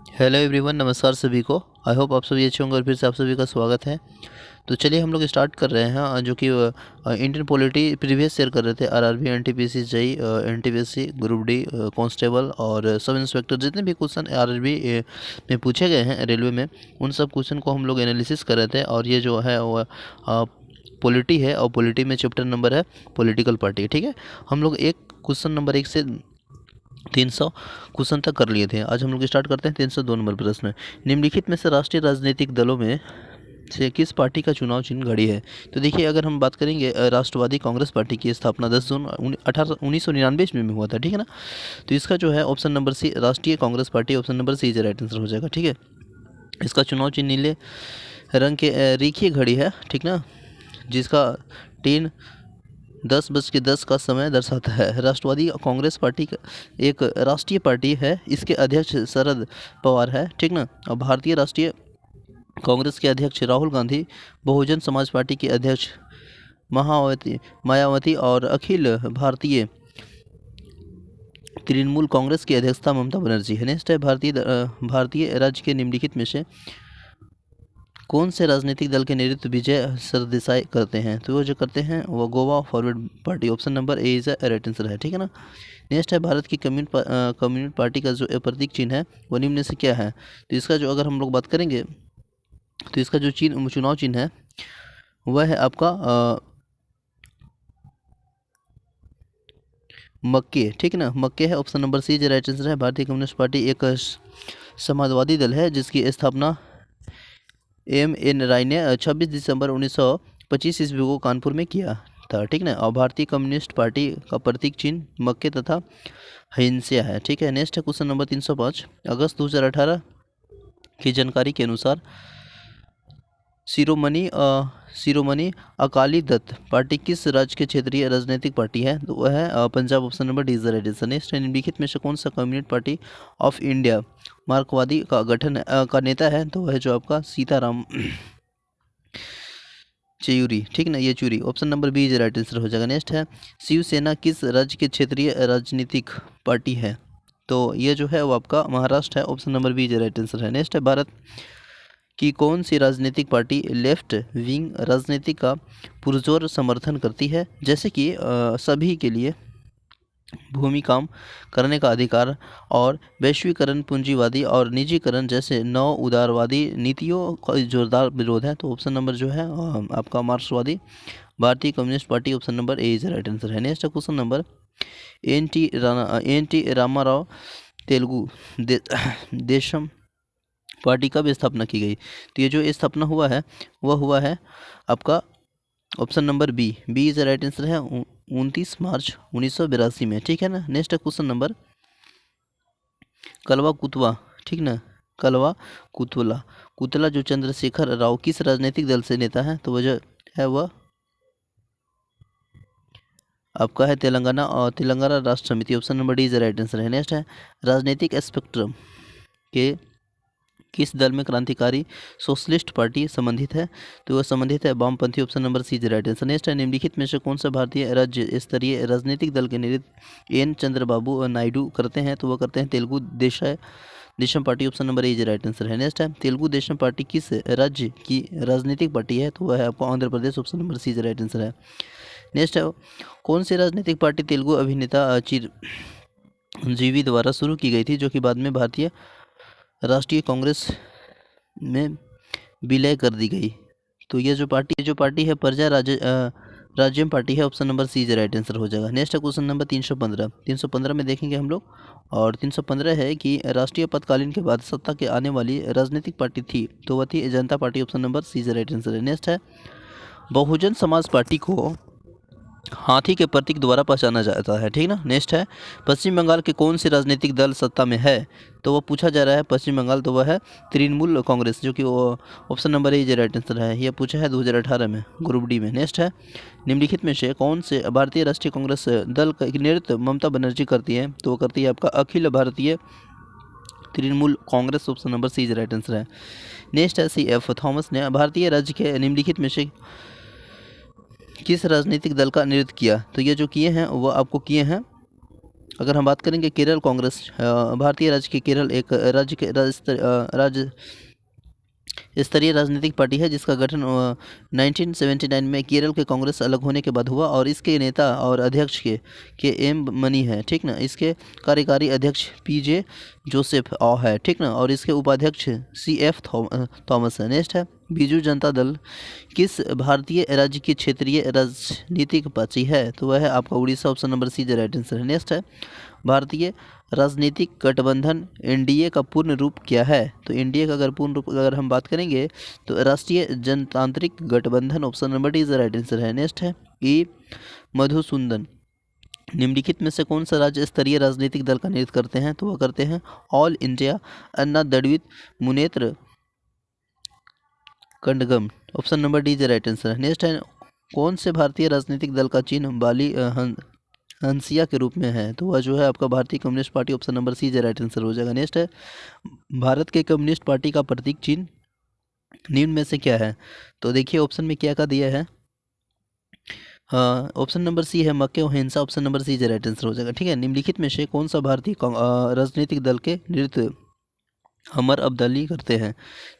Hello everyone, नमस्कार सभी को। आई होप आप सभी अच्छे होंगे और फिर से आप सभी का स्वागत है। तो चलिए हम लोग स्टार्ट कर रहे हैं जो कि इंडियन पॉलिटी प्रीवियस शेयर कर रहे थे। RRB, NTPC, JE, NTPC, group D, constable और सब इंस्पेक्टर, जितने भी क्वेश्चन आरआरबी में पूछे गए हैं रेलवे में, उन सब क्वेश्चन को हम लोग एनालिसिस कर रहे थे। और ये जो है वो पॉलिटी है, और पॉलिटी में चैप्टर नंबर है पॉलिटिकल पार्टी। ठीक है, हम लोग एक क्वेश्चन नंबर 1 से 300 क्वेश्चन तक कर लिए थे। आज हम लोग स्टार्ट करते हैं 302 नंबर प्रश्न। निम्नलिखित में से राष्ट्रीय राजनीतिक दलों में से किस पार्टी का चुनाव चिन्ह घड़ी है? तो देखिए, अगर हम बात करेंगे राष्ट्रवादी कांग्रेस पार्टी की स्थापना 10 जून 1999 ईस्वी में हुआ था। ठीक है ना। तो इसका जो है option number C, Rashtriya Congress party, option number C is right answer हो जाएगा। ठीक है, इसका चुनाव चिन्ह नीले रंग के रेखीय घड़ी है। ठीक ना, जिसका 10:10 का समय दर्शाता है। राष्ट्रवादी कांग्रेस पार्टी एक राष्ट्रीय पार्टी है। इसके अध्यक्ष शरद पवार है। ठीक ना। और भारतीय राष्ट्रीय कांग्रेस के अध्यक्ष राहुल गांधी, बहुजन समाज पार्टी के अध्यक्ष मायावती और अखिल भारतीय तृणमूल कांग्रेस की अध्यक्षता ममता बनर्जी है। नेक्स्ट है, भारतीय राज्य के निम्नलिखित में से कौन से राजनीतिक दल के नेतृत्व विजय सरदेसाई करते हैं? तो वो जो करते हैं वो Goa forward party, option number A is right answer है। ठीक है ना। नेक्स्ट है, भारत की कम्युनिस्ट पार्टी का जो प्रतीक चिन्ह है वो निम्न में से क्या है? तो इसका जो अगर हम लोग बात करेंगे तो इसका जो चुनाव चिन्ह है वह है आपका मक्के। ठीक है ना, मक्के है। ऑप्शन नंबर सी जो राइट आंसर है। भारतीय कम्युनिस्ट पार्टी एक समाजवादी दल है जिसकी स्थापना M.N. राय ने 26 दिसंबर 1925 ईस्वी को कानपुर में किया था। ठीक ना। और भारतीय कम्युनिस्ट पार्टी का प्रतीक चिन्ह मक्के तथा हिंसा है। ठीक है। नेक्स्ट है क्वेश्चन नंबर 305। अगस्त 2018 की जानकारी के अनुसार शिरोमणि अकाली दल पार्टी किस राज्य की क्षेत्रीय राजनीतिक पार्टी है? तो वह है Punjab, option number D is the right answer. Next है, निम्नलिखित में से कौन सा कम्युनिस्ट पार्टी ऑफ इंडिया मार्क्सवादी का गठन का नेता है? तो वह जो आपका सीताराम येचुरी। ठीक ना, Yechury, option number B is right answer हो जाएगा। नेक्स्ट है, शिवसेना किस राज्य की क्षेत्रीय राजनीतिक पार्टी है? तो ये जो है वो आपका महाराष्ट्र है, option number B is right answer है। नेक्स्ट है, भारत कि कौन सी राजनीतिक पार्टी लेफ्ट विंग राजनीति का पुरजोर समर्थन करती है, जैसे कि सभी के लिए भूमि काम करने का अधिकार और वैश्वीकरण, पूंजीवादी और निजीकरण जैसे नव उदारवादी नीतियों का जोरदार विरोध है? तो ऑप्शन नंबर जो है आपका मार्क्सवादी भारतीय communist party, option number A is right answer है। Next question number, N T Rama Rao Telugu Desam party कब स्थापना की गई? तो ये जो स्थापना हुआ है वह हुआ है आपका option number B is right answer है, 29 मार्च 1982 में। ठीक है ना। नेक्स्ट क्वेश्चन नंबर, कलवा कुतवा। ठीक ना, कलवा कुतला जो चंद्रशेखर राव किस राजनीतिक दल से नेता है? तो वह जो है वह आपका है तेलंगाना और तेलंगाना राष्ट्र समिति, option number D is right answer है। नेक्स्ट है, राजनीतिक स्पेक्ट्रम के किस दल में क्रांतिकारी सोशलिस्ट पार्टी संबंधित है? तो वह संबंधित है वामपंथी, option number C is right answer. Next है, निम्नलिखित में से कौन सा भारतीय राज्य स्तरीय राजनीतिक दल के नेतृत्व एन चंद्रबाबू नायडू करते हैं? तो वह करते हैं Telugu Desam party, option number A is right answer है। नेक्स्ट है, तेलुगु देशम पार्टी किस राज्य की राजनीतिक पार्टी है? तो वह है आपको Andhra Pradesh, option number C is right answer है। नेक्स्ट है, कौन सी राजनीतिक पार्टी तेलुगु अभिनेता चिरंजीवी द्वारा शुरू की गई थी, जो कि बाद में भारतीय राष्ट्रीय कांग्रेस में विलय कर दी गई? तो ये जो पार्टी है प्रजा राज्यम पार्टी है, option number C is right answer हो जाएगा। नेक्स्ट क्वेश्चन नंबर 315 में देखेंगे हम लोग। और 315 है कि राष्ट्रीय आपातकालीन के बाद सत्ता के आने वाली राजनीतिक पार्टी थी, तो वह थी Janata party, option number C is right answer है। नेक्स्ट है, बहुजन समाज पार्टी को हाथी के प्रतीक द्वारा पहचाना जाता है। ठीक ना। नेक्स्ट है, पश्चिम बंगाल के कौन से राजनीतिक दल सत्ता में है? तो वो पूछा जा रहा है पश्चिम बंगाल, तो वह है तृणमूल कांग्रेस, जो कि वो ऑप्शन नंबर ए राइट आंसर है। यह पूछा है 2018 में, ग्रुप डी में। नेक्स्ट है, निम्नलिखित में से कौन से भारतीय राष्ट्रीय कांग्रेस दल का नेतृत्व ममता बनर्जी करती है? तो वो करती है आपका Akhil Bharatiya Trinamool Congress, option number C is right answer है। नेक्स्ट है, C.F. थॉमस ने भारतीय राज्य के निम्नलिखित में से किस राजनीतिक दल का नेतृत्व किया? तो ये जो किए हैं वो आपको किए हैं अगर हम बात करेंगे केरल कांग्रेस, भारतीय राज्य के केरल एक राज्य स्तरीय राजनीतिक पार्टी है जिसका गठन 1979 में केरल के कांग्रेस अलग होने के बाद हुआ और इसके नेता और अध्यक्ष के एम मनी है, ठीक ना। इसके कार्यकारी अध्यक्ष पीजे जोसेफ है, ठीक ना, और इसके उपाध्यक्ष CF थॉमस है। नेक्स्ट है बीजू जनता दल किस भारतीय राज्य की क्षेत्रीय राजनीतिक पार्टी है? तो वह है आपका उड़ीसा, ऑप्शन नंबर सी जो राइट आंसर है। नेक्स्ट है भारतीय राजनीतिक गठबंधन एनडीए का पूर्ण रूप क्या है? तो एनडीए का अगर पूर्ण रूप अगर हम बात करेंगे तो राष्ट्रीय जनतांत्रिक गठबंधन, option number D is right answer है। नेक्स्ट है ई मधुसूदन निम्नलिखित में से कौन सा राज्य स्तरीय राजनीतिक दल का नेतृत्व करते हैं? तो वह करते हैं all India Anna Dravida Munnetra Kazhagam, option number D is right answer है। नेक्स्ट है कौन से भारतीय राजनीतिक दल का चिन्ह बाली हंसिया के रूप में है? तो वह जो है आपका Bharatiya communist party, option number C right answer हो जाएगा। नेक्स्ट है भारत के कम्युनिस्ट पार्टी का प्रतीक चिन्ह निम्न में से क्या है? तो देखिए ऑप्शन में क्या दिया है, ऑप्शन नंबर सी है मक्के और हिंसा, option number C right answer हो जाएगा, ठीक है। निम्नलिखित में से कौन सा भारतीय राजनीतिक दल के नेतृत्व अमर अब्दाली करते हैं?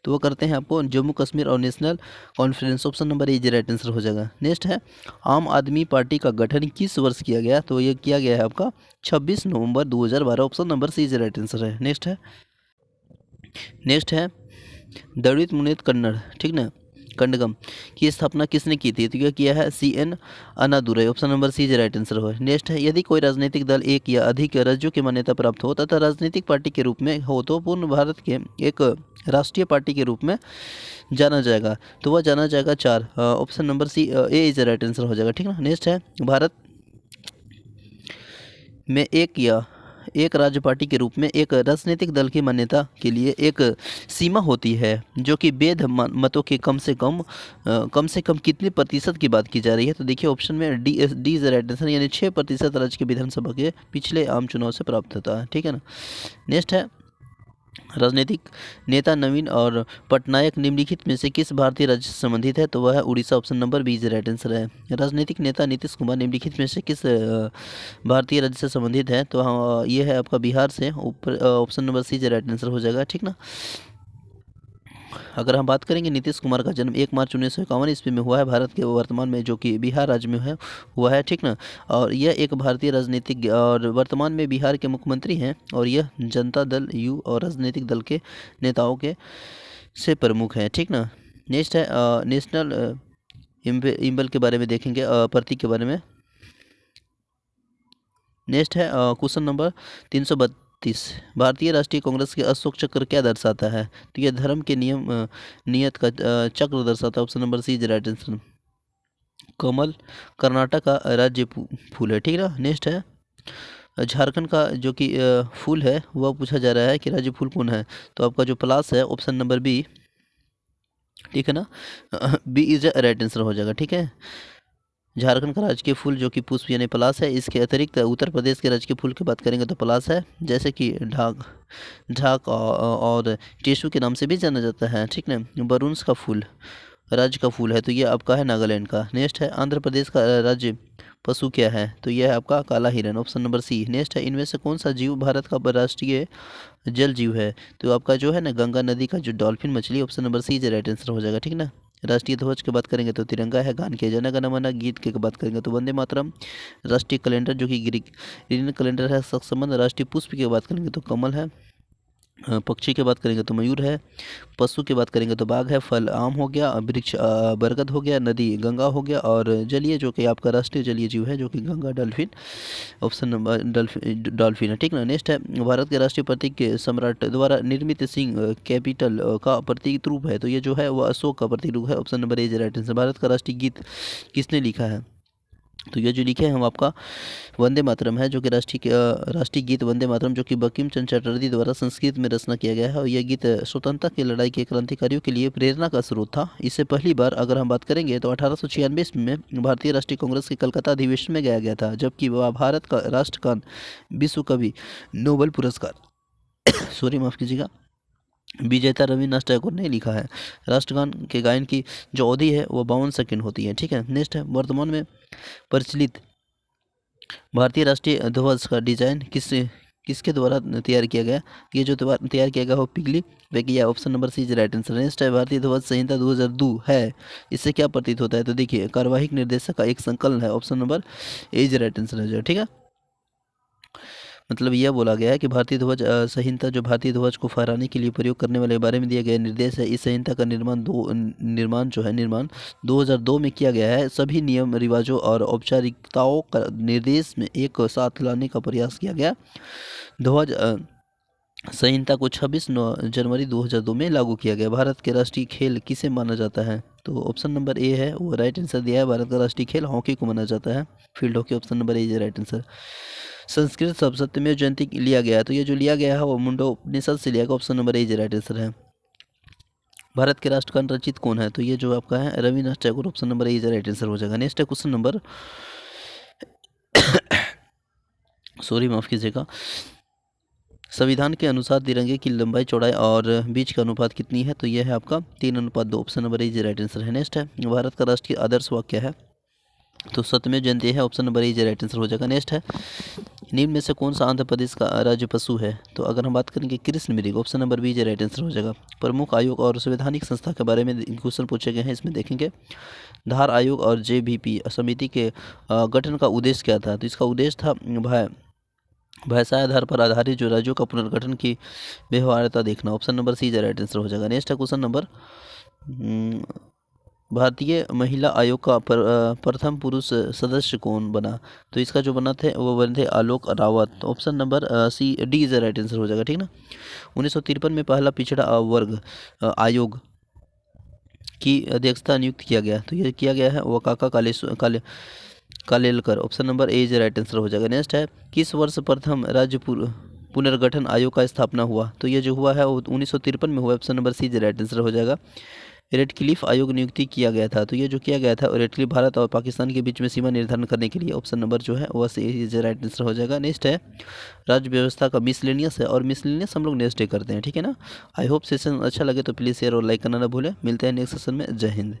तो वो करते हैं आपको जम्मू कश्मीर और नेशनल कॉन्फ्रेंस, ऑप्शन नंबर ए राइट आंसर हो जाएगा। नेक्स्ट है आम आदमी पार्टी का गठन किस वर्ष किया गया? तो ये किया गया है आपका 26 नवंबर 2012, option number C right answer है। नेक्स्ट है द्रविड़ मुनेत्र कन्नड़, ठीक ना, कंडगम की स्थापना किसने की थी? तो यह किया है CN Annadurai, option number C right answer हो। नेक्स्ट है यदि कोई राजनीतिक दल एक या अधिक राज्यों की मान्यता प्राप्त हो तथा राजनीतिक पार्टी के रूप में हो तो पूर्ण भारत के एक राष्ट्रीय पार्टी के रूप में जाना जाएगा। तो वह जाना जाएगा 4, option number C A is right answer हो जाएगा, ठीक ना। नेक्स्ट है भारत में एक राज्य पार्टी के रूप में एक राजनीतिक दल की मान्यता के लिए एक सीमा होती है जो कि वैध मतों के कम से कम कितने प्रतिशत की बात की जा रही है? तो देखिए ऑप्शन में डी इज राइट आंसर, यानी 6% राज्य के विधानसभा के पिछले आम चुनाव से प्राप्त होता है, ठीक है ना। नेक्स्ट है राजनीतिक नेता नवीन और पटनायक निम्नलिखित में से किस भारतीय राज्य से संबंधित है? तो वह है Orissa, option number B right answer है। राजनीतिक नेता नीतीश कुमार निम्नलिखित में से किस भारतीय राज्य से संबंधित है? तो हाँ ये है आपका बिहार से, ऊपर option number C right answer हो जाएगा, ठीक ना। अगर हम बात करेंगे नीतीश कुमार का जन्म 1 मार्च 1951 ईस्वी में हुआ है भारत के वर्तमान में जो कि बिहार राज्य में है हुआ है, ठीक ना। और यह एक भारतीय राजनीतिक और वर्तमान में बिहार के मुख्यमंत्री हैं और यह जनता दल यू और राजनीतिक दल के नेताओं के से प्रमुख हैं, ठीक ना। नेक्स्ट है नेशनल इम्बल के बारे में देखेंगे, प्रतीक के बारे में। नेक्स्ट है क्वेश्चन नंबर 332 भारतीय राष्ट्रीय कांग्रेस के अशोक चक्र क्या दर्शाता है? तो यह धर्म के नियत का चक्र दर्शाता है, option number C right answer. कमल कर्नाटक का राज्य फूल है, ठीक है। नेक्स्ट है झारखंड का जो कि फूल है वह पूछा जा रहा है कि राज्य फूल कौन है? तो आपका जो पलास है, ऑप्शन नंबर बी, ठीक है ना, बी इज राइट आंसर हो जाएगा, ठीक है। झारखंड का राजकीय फूल जो कि पुष्प यानी पलास है। इसके अतिरिक्त उत्तर प्रदेश के राजकीय फूल की बात करेंगे तो पलास है, जैसे कि ढाक और टेसू के नाम से भी जाना जाता है, ठीक ना। बरून्स का फूल राज्य का फूल है, तो ये आपका है नागालैंड का। नेक्स्ट है आंध्र प्रदेश का राज्य पशु क्या है? तो यह है आपका काला हिरन, ऑप्शन नंबर सी। नेक्स्ट है इनमें से कौन सा जीव भारत का राष्ट्रीय जल जीव है? तो आपका जो है ना गंगा नदी का जो डॉल्फिन मछली, option number C right answer हो जाएगा, ठीक ना। राष्ट्रीय ध्वज की बात करेंगे तो तिरंगा है। गान के जन गण मन, गीत की बात करेंगे तो वंदे मातरम। राष्ट्रीय कैलेंडर जो कि ग्रीन कैलेंडर है। संबंध राष्ट्रीय पुष्प की बात करेंगे तो कमल है। पक्षी की बात करेंगे तो मयूर है। पशु की बात करेंगे तो बाघ है। फल आम हो गया, वृक्ष बरगद हो गया, नदी गंगा हो गया और जलीय जो कि आपका राष्ट्रीय जलीय जीव है जो कि Ganga dolphin, option number dolphin है, ठीक ना। नेक्स्ट है भारत के राष्ट्रीय प्रतीक के सम्राट द्वारा निर्मित सिंह कैपिटल का प्रतीक रूप है, तो ये जो है वह अशोक का प्रतीक रूप है, ऑप्शन नंबर ए राइट आंसर। भारत का राष्ट्रीय गीत किसने लिखा है? तो ये जो लिखे हैं हम आपका वंदे मातरम है, जो कि राष्ट्रीय गीत वंदे मातरम जो कि बंकिम चंद्र चटर्जी द्वारा संस्कृत में रचना किया गया है और यह गीत स्वतंत्रता की लड़ाई के क्रांतिकारियों के लिए प्रेरणा का स्रोत था। इससे पहली बार अगर हम बात करेंगे तो 1896 में भारतीय राष्ट्रीय कांग्रेस के कलकत्ता अधिवेशन में गाया गया था, जबकि वह भारत का राष्ट्रगान विश्व कवि नोबेल पुरस्कार सॉरी माफ़ कीजिएगा विजेता रविन्द्रनाथ टैगोर ने लिखा है। राष्ट्रगान के गायन की जो अवधि है वो 52 सेकंड होती है, ठीक है। नेक्स्ट है वर्तमान में प्रचलित भारतीय राष्ट्रीय ध्वज का डिजाइन किसके द्वारा तैयार किया गया? ये जो तैयार किया गया वो Pingali Venkayya. Option number C is right answer. Next है भारतीय ध्वज संहिता 2002 है, इससे क्या प्रतीत होता है? तो देखिए कार्यवाहिक निर्देशक का एक संकलन है। Option number A is right answer है। ठीक है, मतलब यह बोला गया है कि भारतीय ध्वज संहिता जो भारतीय ध्वज को फहराने के लिए प्रयोग करने वाले बारे में दिया गया निर्देश है। इस संहिता का निर्माण 2002 में किया गया है। सभी नियम रिवाजों और औपचारिकताओं का निर्देश में एक साथ लाने का प्रयास किया गया। ध्वज संहिता को 26 जनवरी 2002 में लागू किया गया। भारत के राष्ट्रीय खेल किसे माना जाता है? तो ऑप्शन नंबर ए है वो राइट आंसर दिया है। भारत का राष्ट्रीय खेल हॉकी को माना जाता है, field hockey. Option number A is right answer. Sanskrit शब्द सत्यमेव जयंती लिया गया है, तो ये जो लिया गया है वो मुंडोपनिषद से लिया गया। Option number A is right answer है। भारत के राष्ट्रगान रचित कौन है? तो ये जो आपका है Rabindranath Tagore. Option number A is right answer हो जाएगा। नेक्स्ट है क्वेश्चन नंबर सॉरी माफ कीजिएगा। संविधान के अनुसार तिरंगे की लंबाई चौड़ाई और बीच का अनुपात कितनी है? तो यह है आपका 3:2। Option number A is right answer है। नेक्स्ट है भारत का राष्ट्रीय आदर्श वाक्य है? तो सत्यमेव जयंती है। Option number A is right answer हो जाएगा। नेक्स्ट है निम्न में से कौन सा आंध्र प्रदेश का राज्य पशु है? तो अगर हम बात करेंगे कृष्ण मृग। Option number B is right answer हो जाएगा। प्रमुख आयोग और संवैधानिक संस्था के बारे में क्वेश्चन पूछे गए हैं, इसमें देखेंगे धार आयोग और जेबीपी समिति के गठन का उद्देश्य क्या था? तो इसका उद्देश्य था भाषाई आधार पर आधारित जो राज्यों का पुनर्गठन की व्यवहार्यता देखना। Option number C is right answer हो जाएगा। नेक्स्ट है क्वेश्चन नंबर भारतीय महिला आयोग का प्रथम पुरुष सदस्य कौन बना? तो इसका जो बना थे वो बने थे Alok Rawat. Option number C D is right answer हो जाएगा। ठीक ना। 1953 में पहला पिछड़ा वर्ग आयोग की अध्यक्षता नियुक्त किया गया, तो ये किया गया है वो काका Kalelkar. Option number A is right answer हो जाएगा। नेक्स्ट है किस वर्ष प्रथम राज्य पुनर्गठन आयोग का स्थापना हुआ? तो ये जो हुआ है वो 1953 में हुआ। Option number C is right answer हो जाएगा। रेडक्लिफ आयोग नियुक्ति किया गया था, तो ये जो किया गया था रेडक्लिफ भारत और पाकिस्तान के बीच में सीमा निर्धारण करने के लिए। ऑप्शन नंबर जो है वह सी इज राइट आंसर हो जाएगा। नेक्स्ट है राज्य व्यवस्था का मिसलेनियस है, और मिसलेनियस हम लोग नेक्स्ट डे करते हैं। ठीक है ना। आई होप सेशन अच्छा लगे तो प्लीज़ शेयर और लाइक करना ना भूलें। मिलते हैं नेक्स्ट सेशन में। जय हिंद।